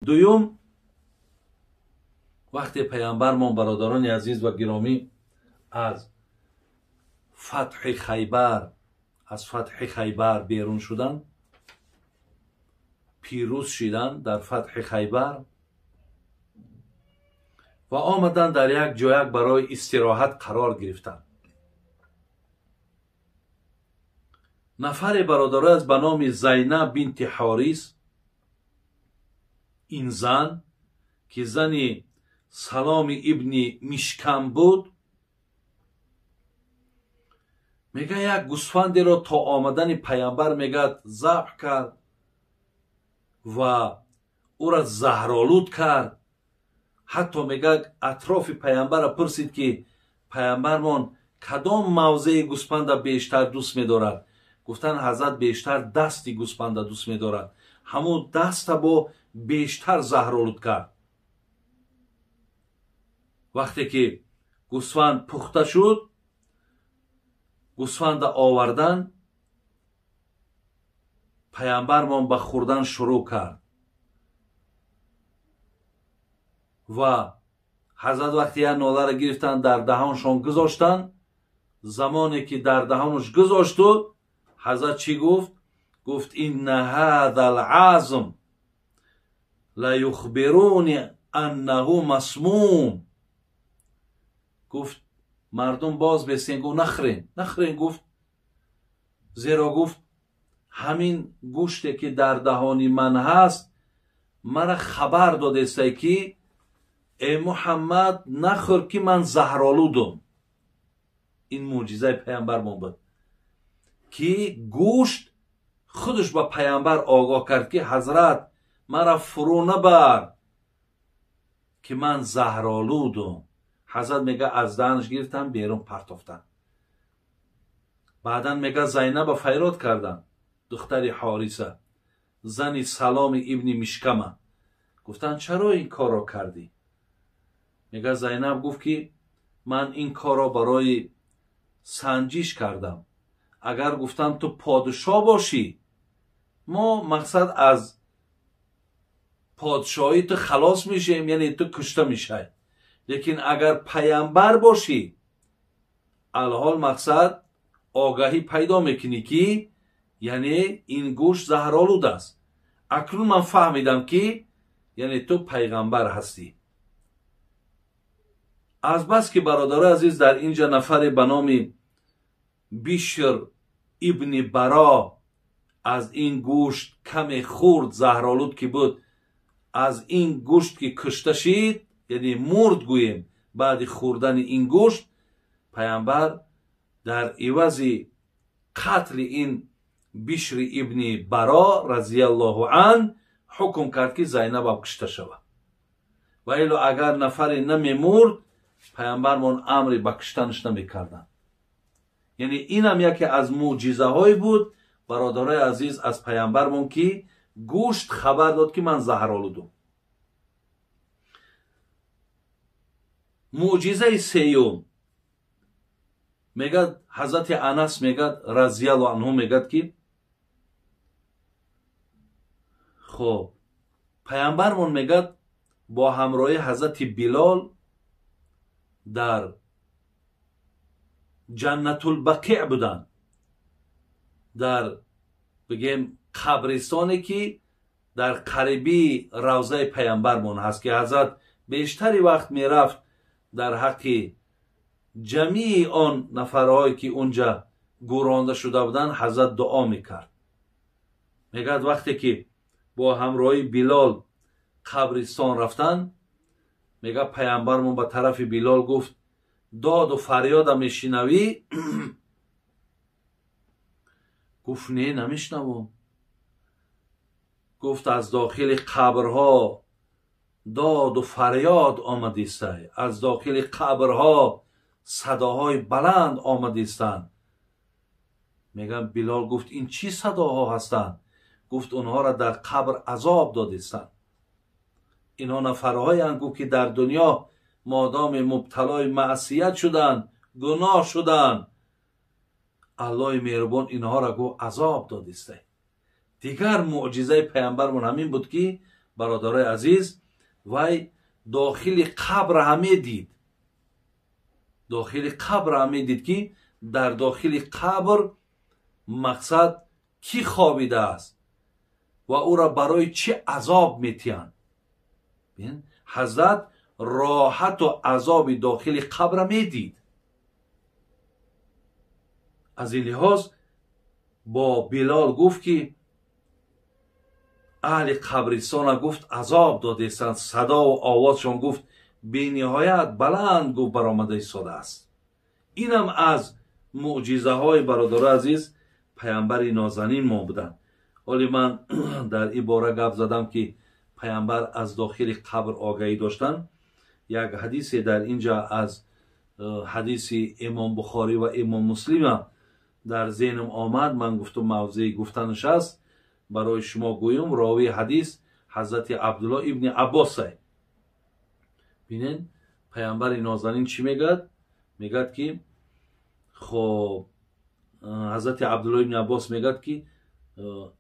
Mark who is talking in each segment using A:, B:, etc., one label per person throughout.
A: دوم، وقتی پیامبرمان برادران عزیز و گرامی از فتح خیبر بیرون شدن، پیروز شدن در فتح خیبر و آمدن در یک جای برای استراحت قرار گرفتند. نفر برادر از به نام زینب بنت حارث، این زن که زن سلام ابن مشکم بود، میگه یک گوسفندی را تا آمدن پیامبر میگه ذبح کرد و او را زهرآلود کرد. حتی میگه اطراف پیامبر پرسید که پیامبرمان کدام موضع گوسفند بیشتر دوست می‌دارد؟ گفتن حضرت بیشتر دست گوسفند دوست می‌دارد. همون دست با بیشتر زهرآلود کرد. وقتی که گوسفند پخته شد، گوسفند آوردن، پیامبرمان به خوردن شروع کرد و حضرت وقتی یک ناله را گرفتن در دهانشان گذاشتن. زمانی که در دهانش گذاشت، حضرت چی گفت؟ گفت این هذا العظم لا یخبرونی انه مسموم. گفت مردم باز بسین، گفت نخرین. گفت زیرا گفت همین گوشتی که در دهان من هست مرا خبر داده است که ای محمد نخور که من زهرآلودم. این معجزه پیامبرمان بود که گوشت خودش با پیامبر آگاه کرد که حضرت مرا فرو نبر که من زهرآلودم. حضرت میگه از دهنش گرفتن بیرون پرتافتن. بعدن میگه زینب فریاد کردن، دختر حارثه، زن سلام ابن مشکمه. گفتن چرا این کار را کردی؟ میگه زینب گفت که من این کار را برای سنجش کردم. اگر گفتم تو پادشاه باشی، ما مقصد از پادشاهی تو خلاص میشیم، یعنی تو کشته میشه. لیکن اگر پیامبر باشی، الحال مقصد آگاهی پیدا میکنی که یعنی این گوشت زهرآلود است. اکنون من فهمیدم که یعنی تو پیغمبر هستی. از بس که برادر عزیز در اینجا نفر به نام بشر ابن برا از این گوشت کم خورد، زهرآلود که بود، از این گوشت که کشته شد، یعنی مرد گوییم، بعد خوردن این گوشت، پیامبر در عوض قتل این بشر ابن برا رضی الله عنه حکم کرد که زینب کشته شود. و ایلو اگر نفر نمیمرد، پیامبرمان امری به کشتنش نمیکردن. یعنی این هم یکی از معجزه های بود برادرای عزیز از پیامبرمان که گوشت خبر داد که من زهرآلودم. معجزه سیوم میگه حضرت انس میگه رضی الله عنه میگه که خب پیامبرمون میگه با همراهی حضرت بلال در جنت البقیع بودن، در بگیم قبرستانی که در قریبی روضه پیامبرمون هست که حضرت بیشتری وقت میرفت در حق جمیع آن نفرهایی که اونجا گورانده شده بودن حضرت دعا میکرد. میگه وقتی که با همراهی بلال قبرستان رفتن، میگه پیامبرمون به طرف بلال گفت داد و فریادم میشنوی؟ گفت نه نمیشنوم. گفت از داخل قبرها داد و فریاد آمده است، از داخل قبرها صداهای بلند آمده استند. میگم بلال گفت این چی صداها هستند؟ گفت اونها را در قبر عذاب دادستند. اینها نفرهای انگو که در دنیا مادام مبتلای معصیت شدن، گناه شدن، الله مهربان اینها را گو عذاب دادسته. دیگر معجزه پیامبرمون همین بود که برادرای عزیز وای داخل قبر همه دید، داخل قبر همه دید که در داخل قبر مقصد کی خوابیده است و او را برای چه عذاب میتیند. حضرت راحت و عذاب داخل قبر میدید. از این لحاظ با بلال گفت که اهل قبرستان گفت عذاب دادستند، صدا و آوازشان گفت بی نهایت بلند گفت برآمده ایستاده است. اینم از معجزه های برادر عزیز پیامبر نازنین ما بودند. ولی من در این باره گپ زدم که پیامبر از داخل قبر آگاهی داشتن. یک حدیث در اینجا از حدیث امام بخاری و امام مسلم در ذهنم آمد. من گفتم موضوع گفتنش است برای شما گویم. راوی حدیث حضرت عبدالله ابن عباس است. ببینید پیامبر نازنین چی میگد؟ میگد که خب حضرت عبدالله ابن عباس میگد که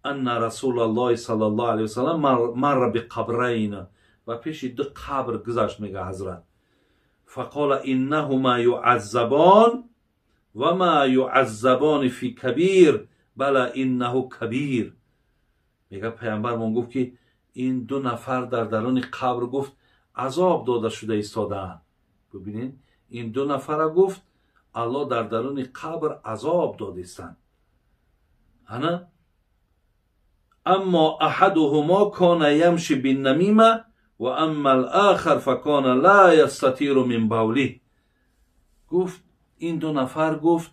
A: ان رسول الله صلی الله علیه وسلم مر بقبرین و پیش دو قبر گذشت میگه حضرت. فقال انهما يعذبان و ما يعذبان فی کبیر بلا انه کبیر. میگه پیامبر من گفت که این دو نفر در درون قبر گفت عذاب داده شده ایستادند. ببینید این دو نفر گفت الله در درون قبر عذاب داده استند. انا اما احدهما کان یمشی بالنمیمه و اما الاخر فکان لا یستطیر من بوله. گفت این دو نفر گفت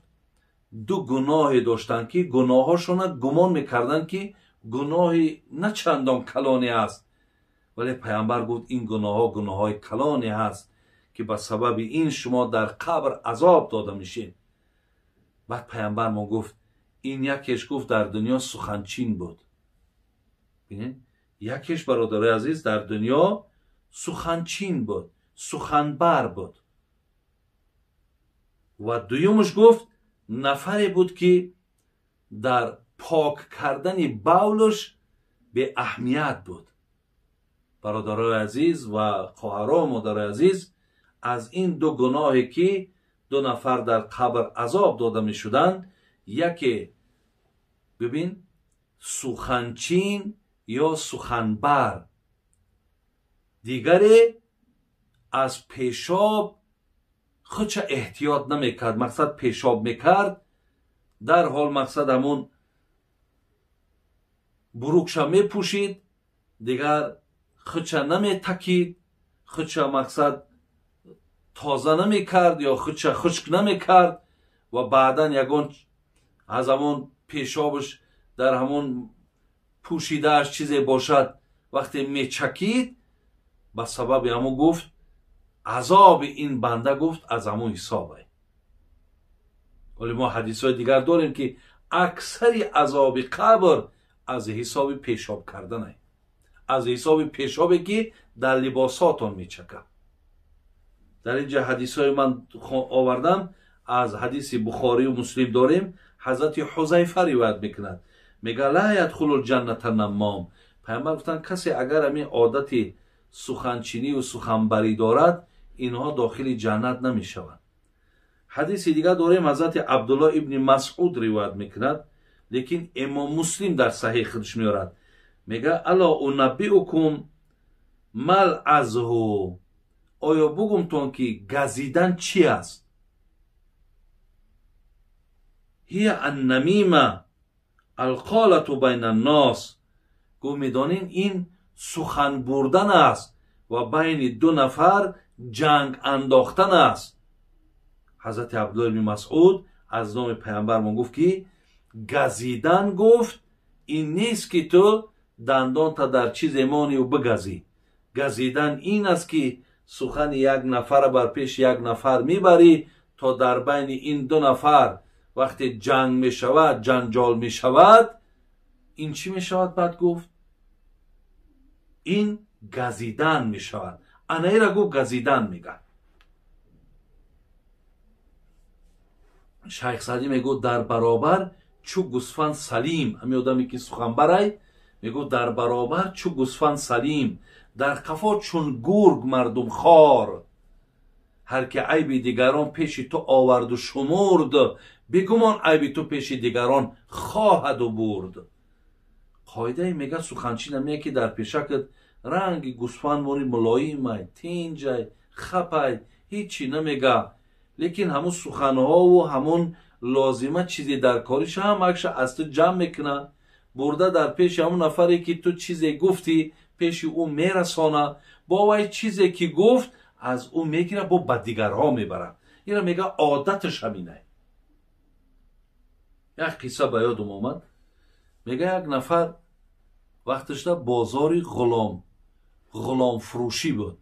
A: دو گناه داشتن که گناهاشون گمان میکردن که گناهی نه چندان کلانی است، ولی پیامبر گفت این گناه های کلانی است که به سبب این شما در قبر عذاب داده میشین. بعد پیامبر ما گفت این یکیش گفت در دنیا سخنچین بود. ببینید یکیش برادر عزیز در دنیا سخنچین بود، سخنبر بود. و دویمش گفت نفری بود که در پاک کردن بولش به اهمیت بود. برادرای عزیز و خواهران مادر عزیز، از این دو گناهی که دو نفر در قبر عذاب داده می شدند، یکی ببین سخنچین یا سخنبر، دیگری از پیشاب خودش احتیاط نمیکرد. مقصد پیشاب میکرد در حال مقصد همون بروکش میپوشید، دیگر خودش نمیتکید، خودش مقصد تازه نمیکرد یا خودش خشک نمیکرد و بعدا یگان از همون پیشابش در همون پوشیدهش چیزی باشد وقتی میچکید به سبب همون گفت عذاب این بنده گفت از همون حسابه. ولی ما حدیث های دیگر داریم که اکثر عذاب قبر از حساب پیشاب کردنه، از حساب پیشابی که در لباساتون میچکه. در اینجا حدیث های من آوردم از حدیث بخاری و مسلم داریم. حضرت حذیفه روایت میکند میگه لا يدخل الجنه النمام. پیامبر گفتن کسی اگر همین عادت سخنچینی و سخنبری دارد اینها داخل جنت نمیشوند. حدیث دیگه داریم حضرت عبدالله ابن مسعود روایت میکند، لیکن امام مسلم در صحیح خودش میارد. میگه الا انبئکم مل ازهو، آیا بگم تون که گزیدن چی است؟ هی النمیمه القالت بین الناس. گو میدانین این سخن بردن است و بین دو نفر جنگ انداختن است. حضرت عبدالله بن مسعود از نام پیامبر ما گفت که گزیدن گفت این نیست که تو دندان تا در چیز ایمانی و بگزی. گزیدن این است که سخن یک نفر بر پیش یک نفر میبری تا در بین این دو نفر وقتی جنگ میشود، جنجال میشود، این چی میشود؟ بعد گفت این گزیدن میشود. انهی را گفت گزیدن میگن. شیخ سعدی میگو در برابر چو گوسفند سلیم، همی آدمی که سخن برای میگو در برابر چو گوسفند سلیم، در قفا چون گرگ مردم خوار. هر که عیب دیگران پیش تو آورد و شمرد، بگمان عیب تو پیش دیگران خواهد و برد. قاعده میگه سخنچی نمیگه که در پیشکت رنگ گوسفند مونی ملایمای تینجای خپای هیچی نمیگه، لیکن همون سخنها و همون لازمه چیزی در کاریش هم اکش از تو جمع میکنه، برده در پیش همون نفری که تو چیزی گفتی پیش او میرسانه، با وی چیزی که گفت از او میگیره با به دیگرها میبره. این میگه عادتش همینه. یک قصه به یادم آمد. میگه یک نفر وقتش در بازاری غلام فروشی بود،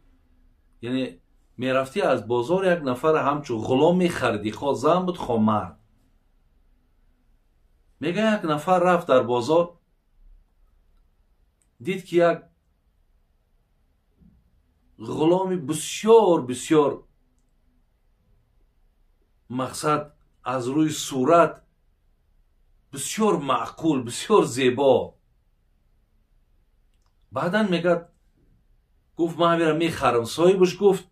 A: یعنی میرفتی از بازار یک نفر همچون غلام میخریدی، خواه زن بود خواه مرد. میگه یک نفر رفت در بازار، دید که یک غلامی بسیار بسیار مقصد از روی صورت بسیار معقول بسیار زیبا. بعدا میگه گفت من میرم میخرم. صاحبش گفت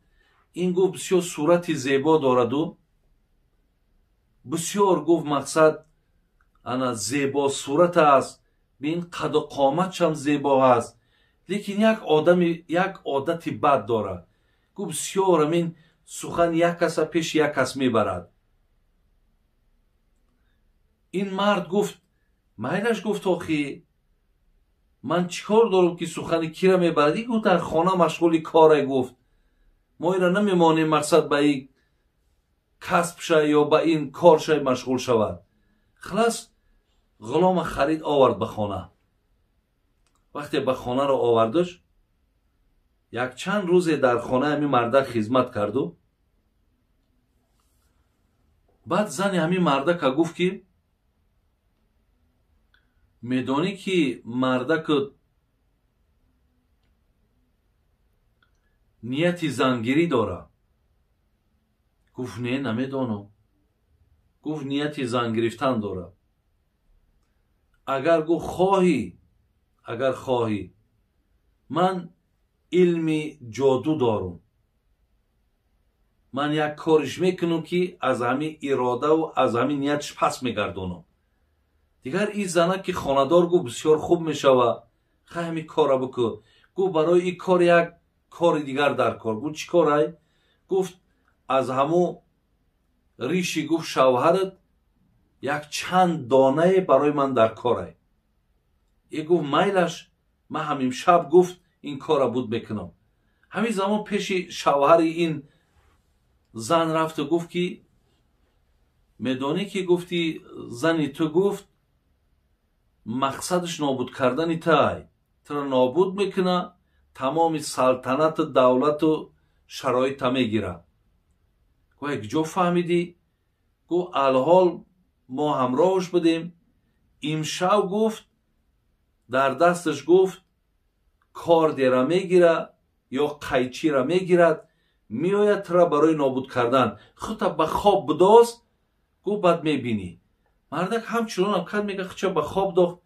A: این گفت بسیار صورت زیبا دارد و بسیار گفت مقصد انا زیبا صورت است، بین قد و قامتش هم زیبا است، لیکن یک عادت بد داره. گفت بسیار همین سخن یک کس پیش یک کس میبرد. این مرد گفت میلش گفت آخی من چیکار دارم که سخن کی را میبردی؟ گفت در خانه مشغول کاره. گفت ما ایرا نمیمانیم مقصد به این کسب شای یا به این کار شای مشغول شود. خلاص غلام خرید آورد به خانه. وقتی به خانه را آوردش یک چند روز در خانه همین مردک خدمت کرد و بعد زن همین مردک گفت که میدانی که مردک نیتی زنگیری داره؟ گفت نه نمیدانم. گفت نیتی زن گرفتن داره. اگر خواهی من علم جادو دارم، من یک کارش میکنم که از همین اراده و از همین نیتش پس میگردونم. دیگر این زنه که خاندار گفت بسیار خوب میشوه، خیلی همین کار بکن. گفت برای این کار یک کار دیگر در کار. گفت چی کارای؟ گفت از همون ریشی گفت شوهرت یک چند دانه برای من در کاره. ای گفت میلش من همین شب گفت این کار بود میکنم. همین زمان پیش شوهر این زن رفت و گفت که میدانی که گفتی زنی تو گفت مقصدش نابود کردن تای تو نابود میکنه، تمام سلطنت دولت و شرایط میگیره. گفت یک جا فهمیدی؟ گفت الحال ما همراهش بودیم، امشب گفت در دستش گفت کاردی را میگیره یا قیچی را میگیرد میآید را برای نابود کردن. خودت به خواب بداز. گفت بعد میبینی. مردک همچنان هم کرد. میگه خچه به خواب داخت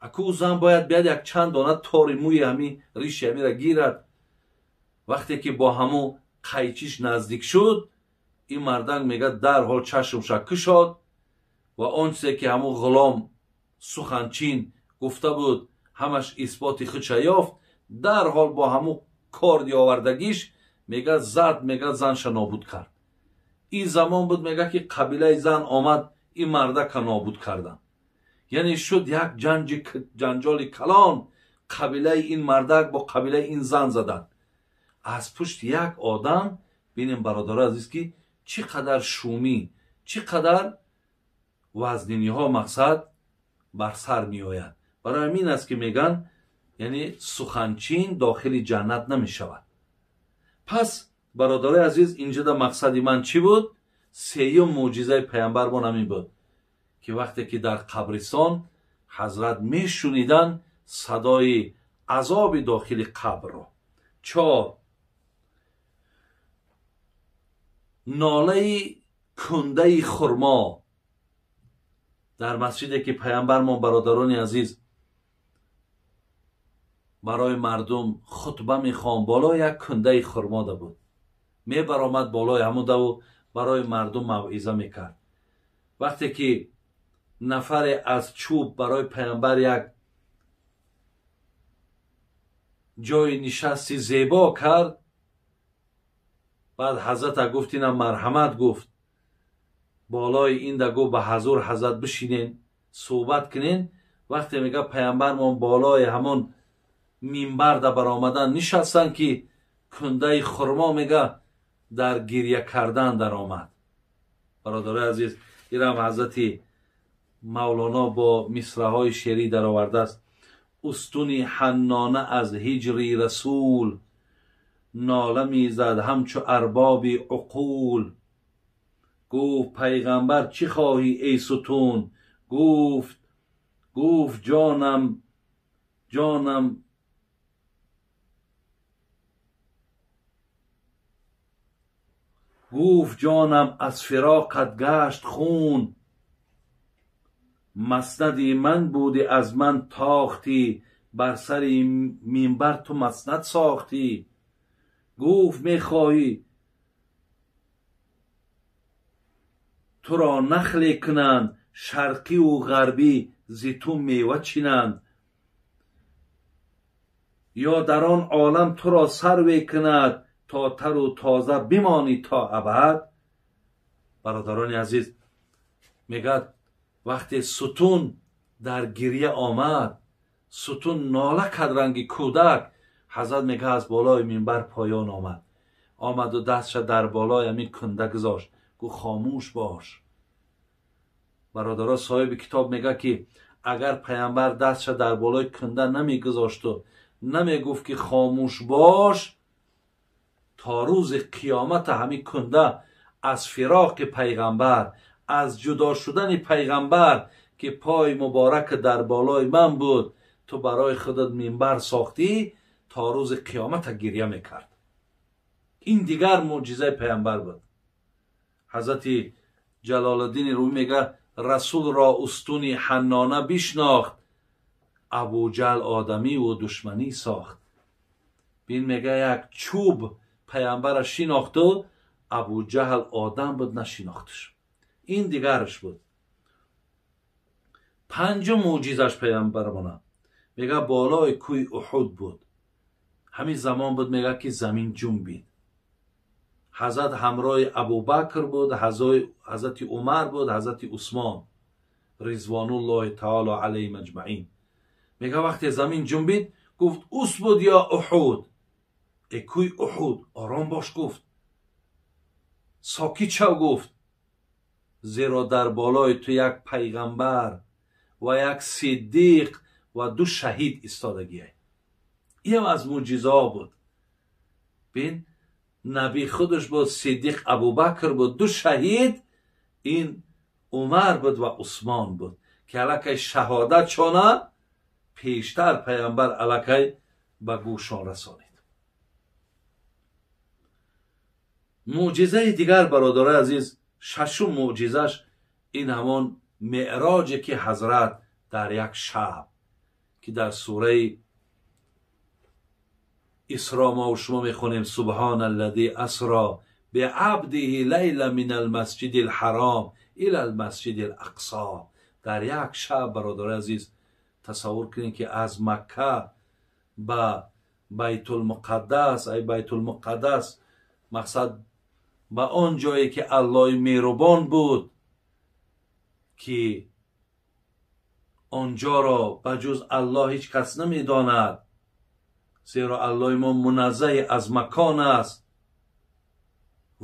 A: اکو زن باید بیاد یک چند دانه تاری موی همی ریش همی را گیرد. وقتی که با همو قیچیش نزدیک شد این مردک میگه در حال چشمش کشاد و آنچه که همو غلام سخنچین گفته بود همش اثبات خودش یافت. در حال با همو کاردی آوردگیش میگه زد، میگه زنش نابود کرد. این زمان بود میگه که قبیله زن آمد این مردک نابود کردن. یعنی شد یک جنجال کلان. قبیله این مردک با قبیله این زن زدن. از پشت یک آدم بینیم برادر عزیز که چقدر شومی چقدر وزنینی ها مقصد بر سر می آید. برای همین است که میگن یعنی سخنچین داخل جنت نمی شود. پس برادر عزیز اینجا در مقصد من چی بود؟ سیوم معجزه پیامبر ما همین بود که وقتی که در قبرستان حضرت می شنیدن صدای عذاب داخل قبر را. 4 ناله کنده خرما. در مسجدی که پیامبر ما برادران عزیز برای مردم خطبه میخوان. بالا یک کنده خرما ده بود، می برآمد بالای همون و برای مردم موعظه میکرد. وقتی که نفر از چوب برای پیامبر یک جای نشستی زیبا کرد، بعد حضرت گفت اینا مرحمت گفت بالای این دگو به حضور حضرت بشینین صحبت کنین. وقتی میگه پیامبرمون بالای همون منبر ده برآمدن نشستن که کنده خرما میگه در گریه کردن در آمد. برادر عزیز، این هم حضرت مولانا با مصرع های شعری در آورده است. استونی حنانه از هجری رسول، ناله میزد همچو ارباب عقول. گفت پیغمبر چی خواهی ای ستون؟ گفت جانم گفت جانم از فراقت گشت خون. مسندی من بودی از من تاختی، بر سر منبر تو مسند ساختی. گفت میخواهی تو را نخل کنند، شرقی و غربی زی تو میوه چینند. یا در آن عالم تو را سروی کند، تا تر و تازه بمانی تا ابد. برادران عزیز، میگه وقتی ستون در گریه آمد، ستون ناله کرد رنگ کودک، حضرت میگه از بالای منبر پایان آمد و دستش در بالای همین کنده گذاشت، گو خاموش باش. برادرها، صاحب کتاب میگه که اگر پیامبر دستش در بالای کنده نمیگذاشت و نمیگفت که خاموش باش، تا روز قیامت همین کنده از فراق پیغمبر، از جدا شدن پیغمبر که پای مبارک در بالای من بود تو برای خودت منبر ساختی، تا روز قیامت گریه میکرد. این دیگر معجزه پیغمبر بود. حضرت جلال الدین رومی میگه رسول را استونی حنانه بشناخت، ابو جهل آدمی و دشمنی ساخت. بین میگه یک چوب پیامبر شناخت و ابو جهل آدم بود نشناختش. این دیگرش بود. پنجم معجزش پیامبرمونه میگه بالای کوی احد بود. همین زمان بود میگه که زمین جنبید. حضرت همراه ابوبکر بود، حضرت عمر بود، حضرت عثمان رضوان الله تعالی علیهم اجمعین. میگه وقتی زمین جنبید گفت اسبد یا احد، ای کوی احد آرام باش. گفت ساکت شو. گفت زیرا در بالای تو یک پیغمبر و یک صدیق و 2 شهید ایستادگیه. این از معجزه ها بود. بین نبی خودش بود، صدیق ابوبکر بود، 2 شهید این عمر بود و عثمان بود که علاکه شهادت شانه پیشتر پیامبر علاکه به گوشان رسانید. معجزه دیگر برادر عزیز، ششم معجزش این همان معراجی که حضرت در یک شب که در سوره اسراء ما و شما میخونیم سبحان الذی اسری بعبده لیلا من المسجد الحرام الی المسجد الاقصی. در یک شب برادر عزیز تصور کنید که از مکه به بیت المقدس، ای بیت المقدس مقصد به آن جایی که الله مهربان بود که آنجا را بجز الله هیچ کس نمیداند، زیرا الله ما منزه از مکان است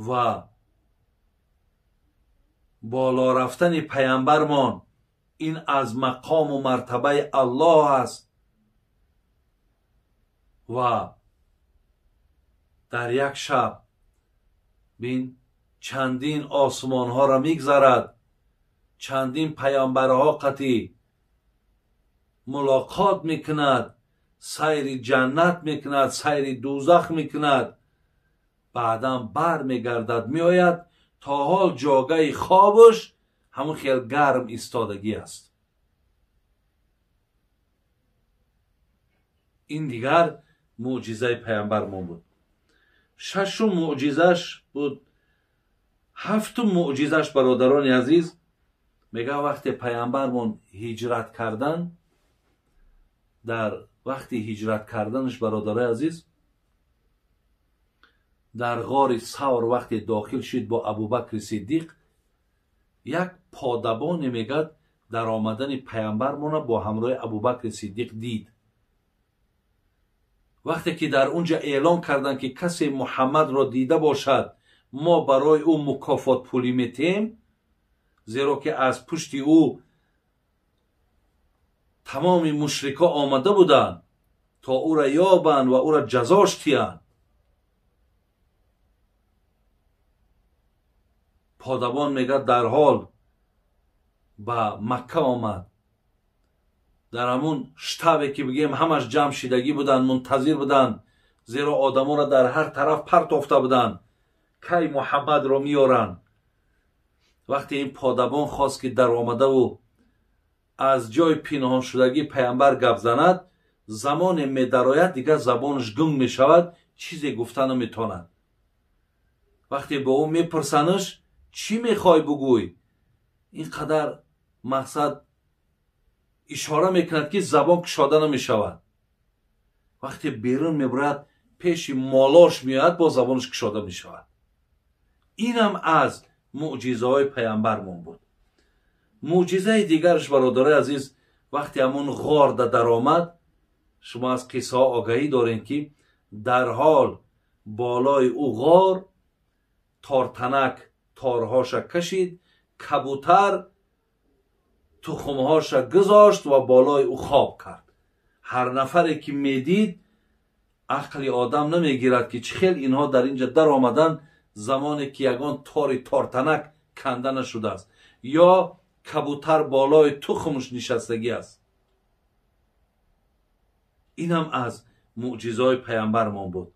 A: و بالا رفتن پیامبرمان این از مقام و مرتبه الله است. و در یک شب بین چندین آسمان ها را میگذرد، چندین پیامبرها قطعی ملاقات میکند، سیر جنت میکند، سیر دوزخ میکند، بعدا بر میگردد میآید تا حال جاگه خوابش همون خیلی گرم ایستادگی است. این دیگر معجزه پیامبرمون بود. ششم معجزش بود. هفتم معجزش برادران عزیز میگه وقتی پیامبرمون هجرت کردن، در وقتی هجرت کردنش برادرای عزیز در غار ثور وقتی داخل شد با ابوبکر صدیق، یک پادبان میگه در آمدن پیامبرمون با همراه ابوبکر صدیق دید. وقتی که در اونجا اعلان کردن که کسی محمد را دیده باشد ما برای او مکافات پولی میتیم، زیرا که از پشت او تمام مشرکا آمده بودند تا او را یابند و او را جزاش دهند. پادبان میگه در حال به مکه آمد، در همون شتابی که بگیم همش جمع شدگی بودن، منتظر بودن، زیرا آدم را در هر طرف پرتافته بودن کی محمد را میارن. وقتی این پادبان خواست که در آمده و از جای پنهان شدگی پیامبر گپ زند، زمان میدراید دیگه زبانش گنگ میشود، چیزی گفتن نمیتواند. وقتی به او میپرسنش چی میخوای بگوی، اینقدر مقصد اشاره میکند که زبان کشاده نمیشود. وقتی بیرون میبرد پیش مالاش میاد با زبانش کشاده میشود. اینم از معجزه های پیامبرمون بود. معجزه دیگرش برادرای عزیز وقتی همون غار در آمد، شما از قصه ها آگاهی دارین که در حال بالای او غار تارتنک تارهاش کشید، کبوتر تخمهاش گذاشت و بالای او خواب کرد. هر نفری که میدید عقل آدم نمیگیرد که چه خیلی اینها در اینجا در آمدن زمانی که یگان تارتنک کنده نشده است یا کبوتر بالای تخمش نشستگی است. اینم از معجزه‌های پیامبرمون بود.